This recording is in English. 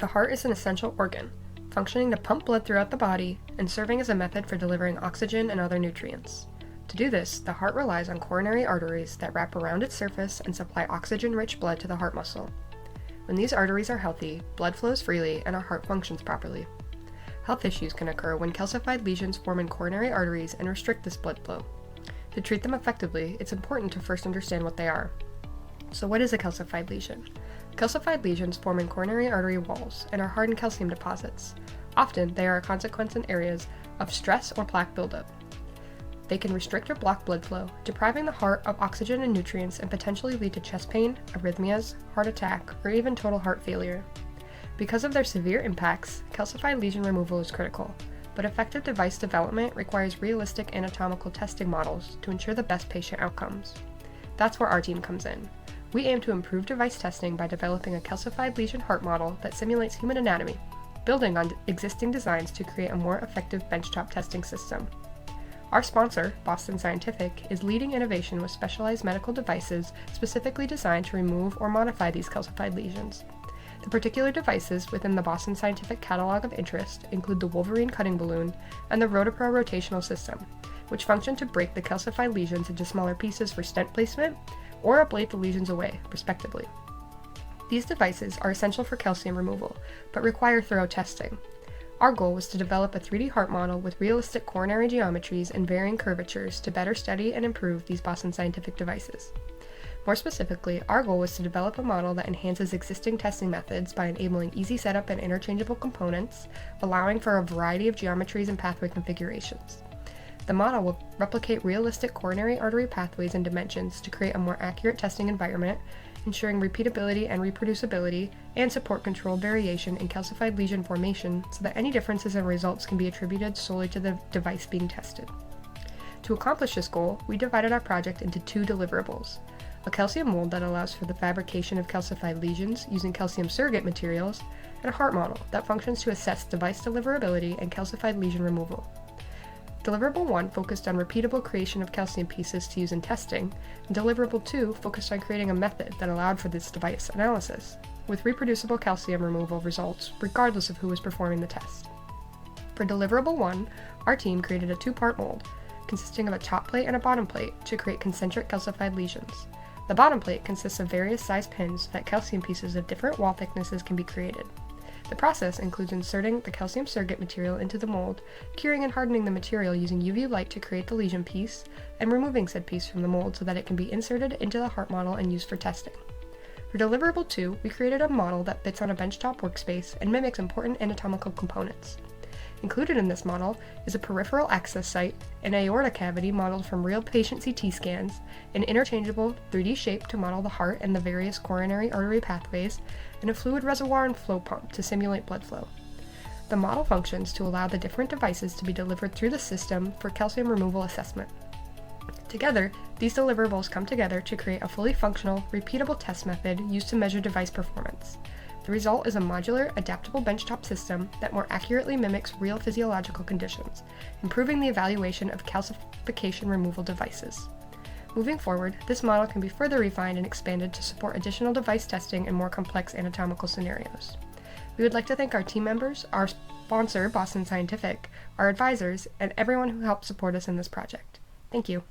The heart is an essential organ, functioning to pump blood throughout the body and serving as a method for delivering oxygen and other nutrients. To do this, the heart relies on coronary arteries that wrap around its surface and supply oxygen-rich blood to the heart muscle. When these arteries are healthy, blood flows freely and our heart functions properly. Health issues can occur when calcified lesions form in coronary arteries and restrict this blood flow. To treat them effectively, it's important to first understand what they are. So what is a calcified lesion? Calcified lesions form in coronary artery walls and are hardened calcium deposits. Often, they are a consequence in areas of stress or plaque buildup. They can restrict or block blood flow, depriving the heart of oxygen and nutrients and potentially lead to chest pain, arrhythmias, heart attack, or even total heart failure. Because of their severe impacts, calcified lesion removal is critical, but effective device development requires realistic anatomical testing models to ensure the best patient outcomes. That's where our team comes in. We aim to improve device testing by developing a calcified lesion heart model that simulates human anatomy, building on existing designs to create a more effective benchtop testing system. Our sponsor, Boston Scientific, is leading innovation with specialized medical devices specifically designed to remove or modify these calcified lesions. The particular devices within the Boston Scientific catalog of interest include the Wolverine cutting balloon and the Rotopro rotational system, which function to break the calcified lesions into smaller pieces for stent placement or ablate the lesions away, respectively. These devices are essential for calcium removal, but require thorough testing. Our goal was to develop a 3D heart model with realistic coronary geometries and varying curvatures to better study and improve these Boston Scientific devices. More specifically, our goal was to develop a model that enhances existing testing methods by enabling easy setup and interchangeable components, allowing for a variety of geometries and pathway configurations. The model will replicate realistic coronary artery pathways and dimensions to create a more accurate testing environment, ensuring repeatability and reproducibility, and support controlled variation in calcified lesion formation so that any differences in results can be attributed solely to the device being tested. To accomplish this goal, we divided our project into 2 deliverables: a calcium mold that allows for the fabrication of calcified lesions using calcium surrogate materials, and a heart model that functions to assess device deliverability and calcified lesion removal. Deliverable 1 focused on repeatable creation of calcium pieces to use in testing, and Deliverable 2 focused on creating a method that allowed for this device analysis, with reproducible calcium removal results regardless of who was performing the test. For Deliverable 1, our team created a 2-part mold, consisting of a top plate and a bottom plate to create concentric calcified lesions. The bottom plate consists of various size pins so that calcium pieces of different wall thicknesses can be created. The process includes inserting the calcium surrogate material into the mold, curing and hardening the material using UV light to create the lesion piece, and removing said piece from the mold so that it can be inserted into the heart model and used for testing. For Deliverable 2, we created a model that fits on a benchtop workspace and mimics important anatomical components. Included in this model is a peripheral access site, an aorta cavity modeled from real patient CT scans, an interchangeable 3D shape to model the heart and the various coronary artery pathways, and a fluid reservoir and flow pump to simulate blood flow. The model functions to allow the different devices to be delivered through the system for calcium removal assessment. Together, these deliverables come together to create a fully functional, repeatable test method used to measure device performance. The result is a modular, adaptable benchtop system that more accurately mimics real physiological conditions, improving the evaluation of calcification removal devices. Moving forward, this model can be further refined and expanded to support additional device testing in more complex anatomical scenarios. We would like to thank our team members, our sponsor, Boston Scientific, our advisors, and everyone who helped support us in this project. Thank you.